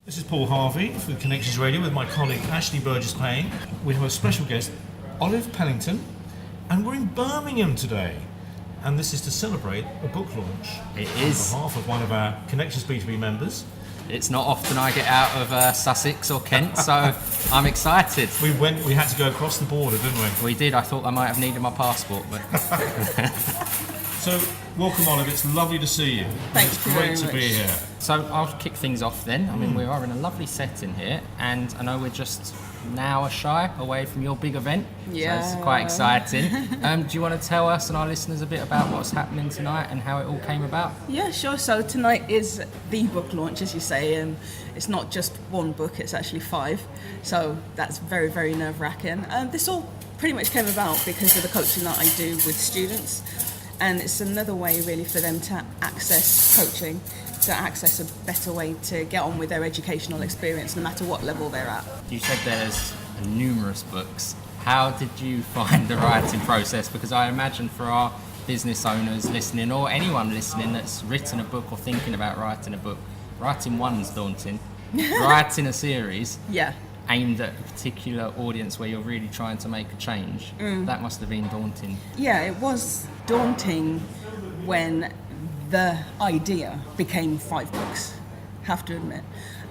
This is Paul Harvey for Connections Radio with my colleague Ashley Burgess-Payne. We have a special guest, Olive Pellington, and we're in Birmingham today. And this is to celebrate a book launch. It is. On behalf of one of our Connectionsb2b members. It's not often I get out of Sussex or Kent, so I'm excited. We had to go across the border, didn't we? We did. I thought I might have needed my passport, but... So, welcome Olive, it's lovely to see you. Thanks It's great to be here. So I'll kick things off then. I mean, we are in a lovely setting here, and I know we're just an hour shy away from your big event. Yeah. So it's quite exciting. Do you want to tell us and our listeners a bit about what's happening tonight and how it all came about? Yeah, sure. So tonight is the book launch, as you say. It's not just one book, it's actually 5. So that's very, very nerve-wracking. This all pretty much came about because of the coaching that I do with students. And it's another way really for them to access coaching, to access a better way to get on with their educational experience no matter what level they're at. You said there's numerous books. How did you find the writing process? Because I imagine for our business owners listening, or anyone listening that's written a book or thinking about writing a book, writing one's daunting. Writing a series aimed at a particular audience where you're really trying to make a change, that must have been daunting. Yeah, it was daunting when the idea became 5 books, have to admit.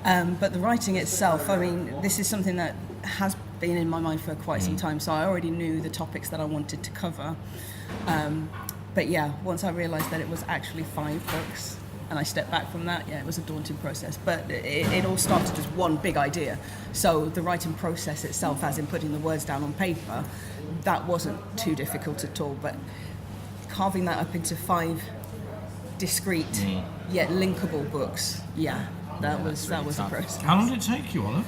But the writing itself, I mean, this is something that has been in my mind for quite some time, so I already knew the topics that I wanted to cover. But yeah, once I realised that it was actually 5 books, and I stepped back from that, it was a daunting process. But it all started as one big idea. So the writing process itself, as in putting the words down on paper, that wasn't too difficult at all. But carving that up into 5 discrete yet linkable books, that was a process. How long did it take you, Olive?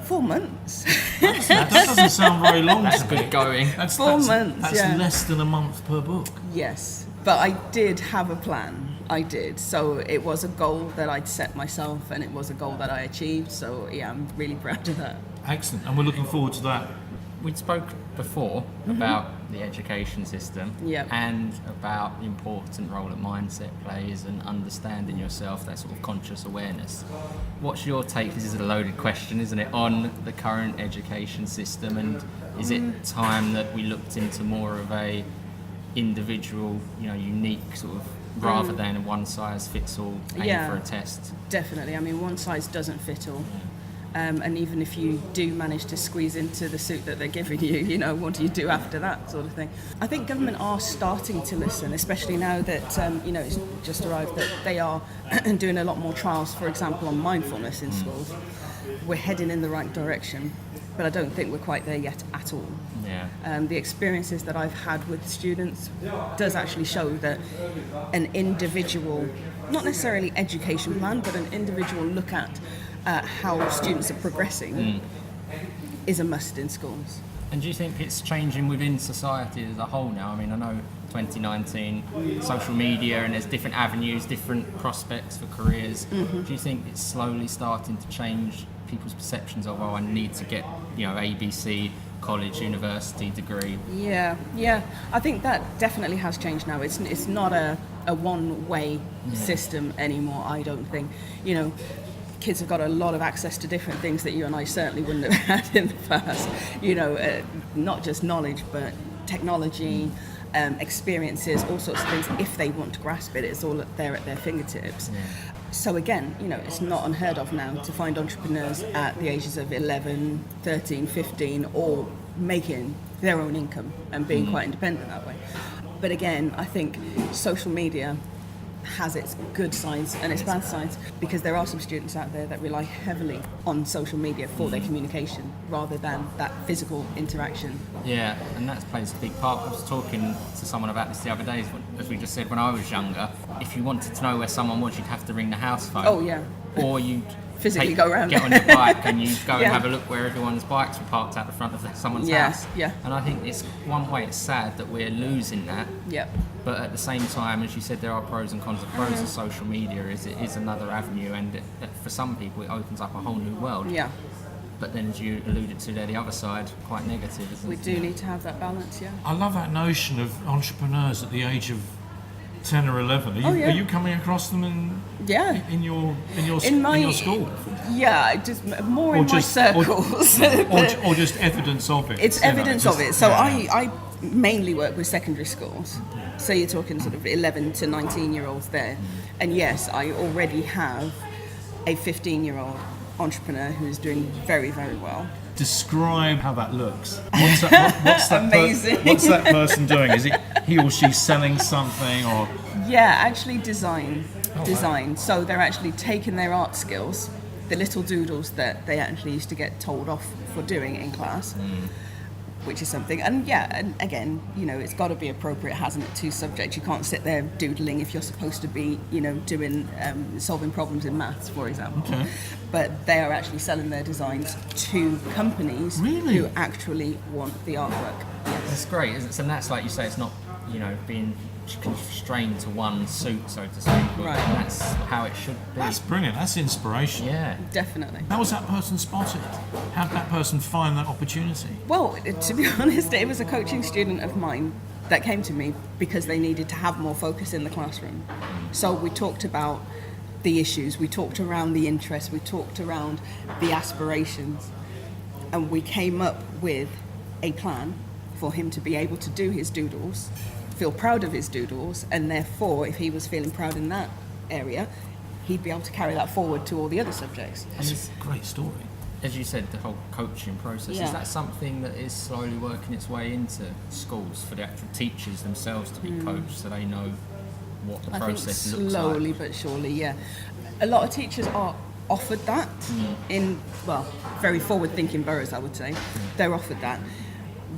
4 months. That doesn't sound very long. That's good going. That's 4 months, That's less than a month per book. Yes, but I did have a plan. I did. So it was a goal that I'd set myself, and it was a goal that I achieved. So yeah, I'm really proud of that. Excellent, and we're looking forward to that. We spoke before about the education system and about the important role that mindset plays and understanding yourself, that sort of conscious awareness. What's your take, this is a loaded question, isn't it, on the current education system, and is it time that we looked into more of a individual, unique sort of, rather than a one-size-fits-all aim for a test? Definitely. I mean, one size doesn't fit all. And even if you do manage to squeeze into the suit that they're giving you, what do you do after that sort of thing? I think government are starting to listen, especially now that, it's just arrived that they are doing a lot more trials, for example, on mindfulness in schools. We're heading in the right direction, but I don't think we're quite there yet at all. The experiences that I've had with students does actually show that an individual, not necessarily education plan, but an individual look at how students are progressing is a must in schools. And do you think it's changing within society as a whole now? I mean, I know 2019, social media, and there's different avenues, different prospects for careers. Do you think it's slowly starting to change people's perceptions of, I need to get, ABC, college, university degree? Yeah. I think that definitely has changed now. It's not a one-way system anymore, I don't think. Kids have got a lot of access to different things that you and I certainly wouldn't have had in the past. Not just knowledge, but technology, experiences, all sorts of things. If they want to grasp it, it's all there at their fingertips. So again, it's not unheard of now to find entrepreneurs at the ages of 11, 13, 15, all making their own income and being quite independent that way. But again, I think social media has its good sides and its bad sides, because there are some students out there that rely heavily on social media for their communication rather than that physical interaction. Yeah, and that plays a big part. I was talking to someone about this the other day, as we just said, when I was younger, if you wanted to know where someone was, you'd have to ring the house phone. Oh yeah. Or you'd physically go around, get on your bike and you go and have a look where everyone's bikes were parked out the front of someone's house. And I think it's one way it's sad that we're losing that. But at the same time, as you said, there are pros and cons. The pros of social media is it is another avenue, and for some people it opens up a whole new world. But then, as you alluded to there, the other side, quite negative, isn't it? We do need to have that balance, I love that notion of entrepreneurs at the age of 10 or 11. Are you coming across them in your school? Yeah, just more in my circles. Or just evidence of it. It's evidence of it. So I mainly work with secondary schools. So you're talking sort of 11 to 19-year-olds there. And yes, I already have a 15-year-old entrepreneur who's doing very, very well. Describe how that looks. What's that amazing. What's that person doing? Is he or she selling something or? Yeah, actually design. Wow. So they're actually taking their art skills, the little doodles that they actually used to get told off for doing in class, which is something. And and again, it's got to be appropriate, hasn't it, to subject. You can't sit there doodling if you're supposed to be, doing solving problems in maths, for example. Okay. But they are actually selling their designs to companies who actually want the artwork. Yes. That's great, isn't it? And that's, like you say, it's not, being constrained to one suit, so to speak. Right. And that's how it should be. That's brilliant. That's inspiration. Yeah. Definitely. How was that person spotted? How did that person find that opportunity? Well, to be honest, it was a coaching student of mine that came to me because they needed to have more focus in the classroom. So we talked about the issues, we talked around the interests, we talked around the aspirations, and we came up with a plan for him to be able to do his doodles, feel proud of his doodles, and therefore, if he was feeling proud in that area, he'd be able to carry that forward to all the other subjects. That's a great story. As you said, the whole coaching process, is that something that is slowly working its way into schools for the actual teachers themselves to be coached, so they know what the process looks like? Slowly but surely, yeah. A lot of teachers are offered that in, very forward-thinking boroughs, I would say. They're offered that.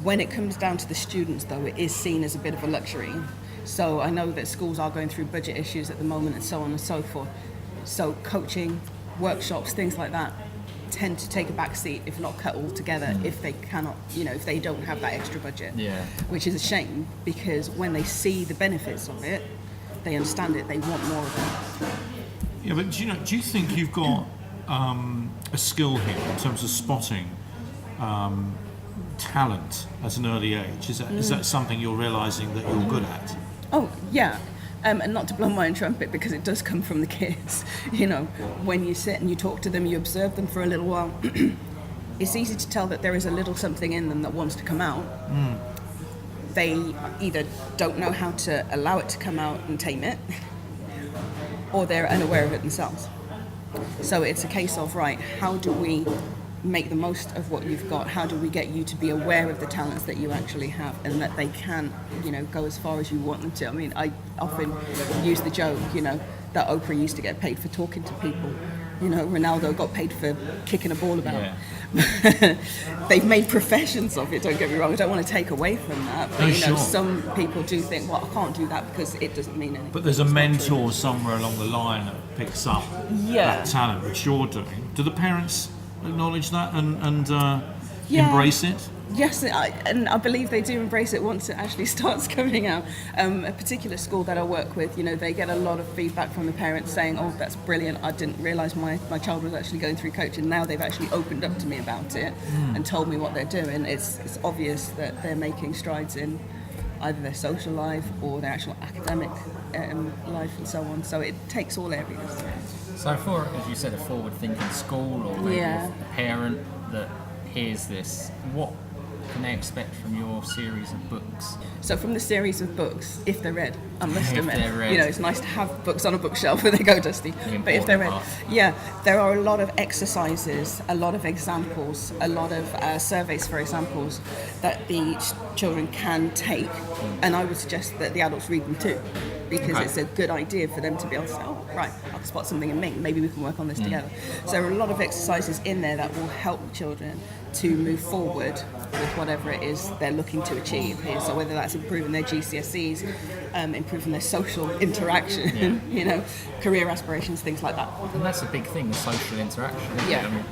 When it comes down to the students, though, it is seen as a bit of a luxury. So I know that schools are going through budget issues at the moment and so on and so forth. So coaching, workshops, things like that tend to take a back seat, if not cut altogether, if they cannot, if they don't have that extra budget. Yeah. Which is a shame, because when they see the benefits of it, they understand it, they want more of it. Yeah, but do you think you've got a skill here in terms of spotting talent at an early age? Is that something you're realising that you're good at? Oh, yeah. And not to blow my own trumpet, because it does come from the kids. When you sit and you talk to them, you observe them for a little while, it's easy to tell that there is a little something in them that wants to come out. They either don't know how to allow it to come out and tame it, or they're unaware of it themselves. So it's a case of, right, how do we make the most of what you've got? How do we get you to be aware of the talents that you actually have, and that they can, go as far as you want them to? I mean, I often use the joke, that Oprah used to get paid for talking to people. Ronaldo got paid for kicking a ball about. Yeah. They've made professions of it, don't get me wrong. I don't want to take away from that. But, some people do think, well, I can't do that because it doesn't mean anything. But there's a mentor somewhere along the line that picks up that talent, which you're doing. Do the parents acknowledge that and embrace it? Yes, and I believe they do embrace it once it actually starts coming out. A particular school that I work with, they get a lot of feedback from the parents saying, oh, that's brilliant, I didn't realise my child was actually going through coaching. Now they've actually opened up to me about it and told me what they're doing. It's obvious that they're making strides in either their social life or their actual academic life and so on. So it takes all areas. So for, as you said, a forward-thinking school or maybe a parent that hears this, what can they expect from your series of books? So from the series of books, if they're read, I must admit, they're read. It's nice to have books on a bookshelf where they go, Dusty. But if they're read, there are a lot of exercises, a lot of examples, a lot of surveys for examples that the children can take, and I would suggest that the adults read them too, because it's a good idea for them to be able to say, oh, right, I can spot something in me, maybe we can work on this together. So there are a lot of exercises in there that will help children to move forward with whatever it is they're looking to achieve here. So whether that's improving their GCSEs, improving their social interaction, career aspirations, things like that. And that's a big thing, the social interaction. I mean,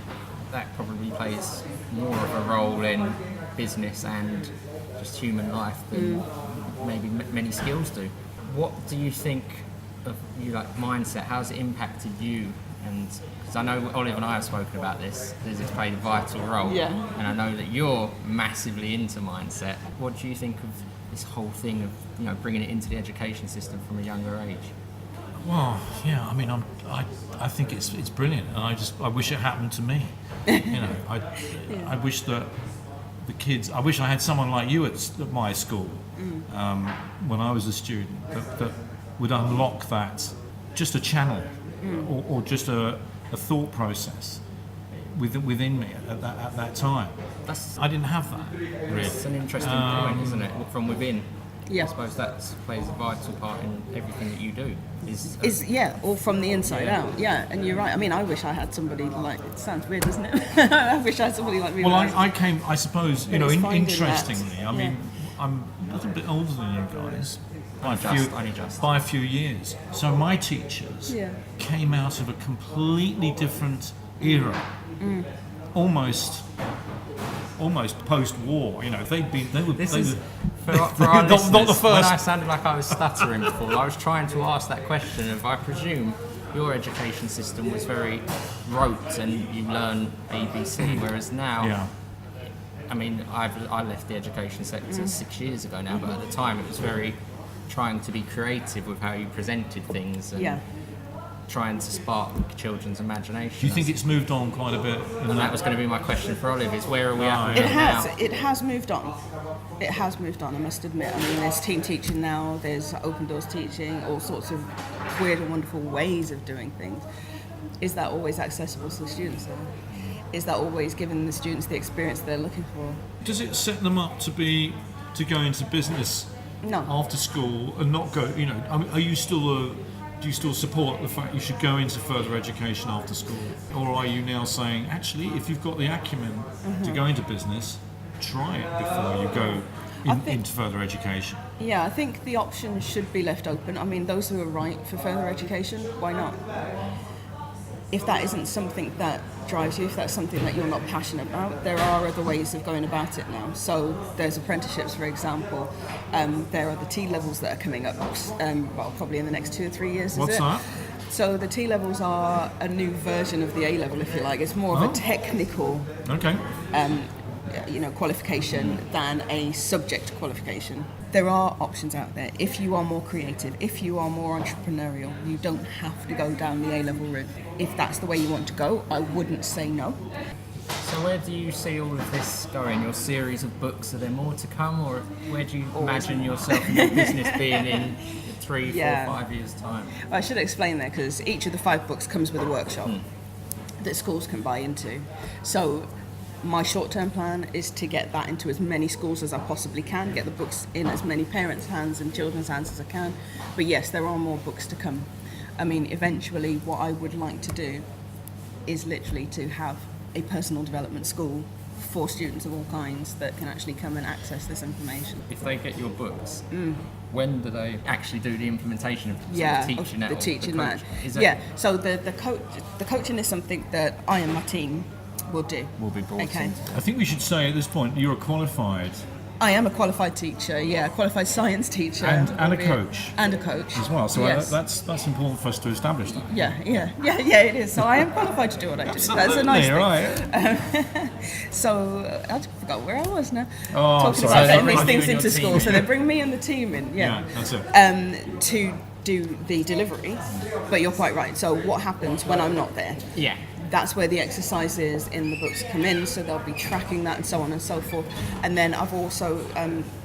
that probably plays more of a role in business and just human life than maybe many skills do. What do you think of mindset? How's it impacted you? And because I know Olive and I have spoken about this, it's played a vital role. Yeah. And I know that you're massively into mindset. What do you think of this whole thing of bringing it into the education system from a younger age? Well, yeah. I mean, I think it's brilliant, and I wish it happened to me. I wish that the kids. I wish I had someone like you at my school when I was a student that would unlock that, just a channel or just a thought process within me at that time. I didn't have that. Really. That's an interesting point, isn't it? From within. Yeah. I suppose that plays a vital part in everything that you do. All from the inside out. Yeah, and you're right. I mean, I wish I had somebody like. It sounds weird, doesn't it? I wish I had somebody like me. Well, I came. I suppose interestingly. That. I mean, I'm a little bit older than you guys. By a few years. So my teachers came out of a completely different era, almost post-war. They were. For our listeners, not the first. When I sounded like I was stuttering before, I was trying to ask that question of, I presume your education system was very rote and you learn ABC, whereas now, I mean, I left the education sector 6 years ago now, but at the time it was very trying to be creative with how you presented things and trying to spark children's imagination. Do you think it's moved on quite a bit? And that was going to be my question for Olive, is where are we at with it now? It has moved on. It has moved on, I must admit. I mean, there's team teaching now, there's open doors teaching, all sorts of weird and wonderful ways of doing things. Is that always accessible to the students, though? Is that always giving the students the experience they're looking for? Does it set them up to go into business after school and not go? I mean, do you still support the fact you should go into further education after school, or are you now saying, actually, if you've got the acumen to go into business, try it before you go into further education? Yeah, I think the options should be left open. I mean, those who are right for further education, why not? If that isn't something that drives you, if that's something that you're not passionate about, there are other ways of going about it now. So there's apprenticeships, for example. There are the T levels that are coming up, probably in the next 2 or 3 years. What's that? So the T levels are a new version of the A level, if you like. It's more of a technical qualification than a subject qualification. There are options out there. If you are more creative, if you are more entrepreneurial, you don't have to go down the A-level route. If that's the way you want to go, I wouldn't say no. So where do you see all of this going? Your series of books, are there more to come, or where do you imagine yourself in your business being in 3, 4, 5 years' time? Well, I should explain that, because each of the 5 books comes with a workshop that schools can buy into. So my short-term plan is to get that into as many schools as I possibly can, get the books in as many parents' hands and children's hands as I can. But yes, there are more books to come. I mean, eventually what I would like to do is literally to have a personal development school for students of all kinds that can actually come and access this information. If they get your books, when do they actually do the implementation of teaching that? The teaching that. So the coaching is something that I and my team will do. Will be brought into. I think we should say at this point you're a qualified. I am a qualified teacher, a qualified science teacher. And a coach. And a coach. As well, so yes. that's important for us to establish that. Yeah, it is. So I am qualified to do what I do. Absolutely, that's a nice thing. Right. So I forgot where I was now. Talking about getting these things into school. So they bring me and the team in, that's it. To do the delivery. But you're quite right. So what happens when I'm not there? Yeah. That's where the exercises in the books come in, so they'll be tracking that and so on and so forth. And then I've also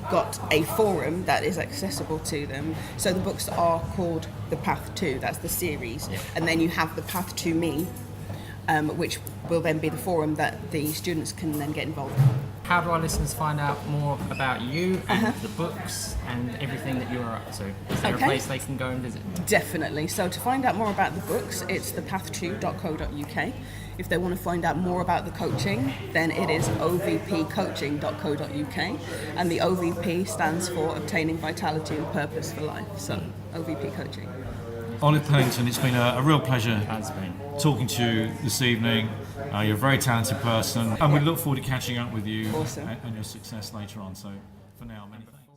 got a forum that is accessible to them. So the books are called The Path To, that's the series. Yeah. And then you have The Path To Me, which will then be the forum that the students can then get involved in. How do our listeners find out more about you and the books and everything that you're up to? Is there a place they can go and visit? Definitely. So to find out more about the books, it's thepath2.co.uk. If they want to find out more about the coaching, then it is ovpcoaching.co.uk. And the OVP stands for Obtaining Vitality and Purpose for Life. So OVP Coaching. Olive Pellington, it's been a real pleasure Has been. talking to you this evening. You're a very talented person, and we look forward to catching up with you Awesome. and your success later on. So for now, many thanks.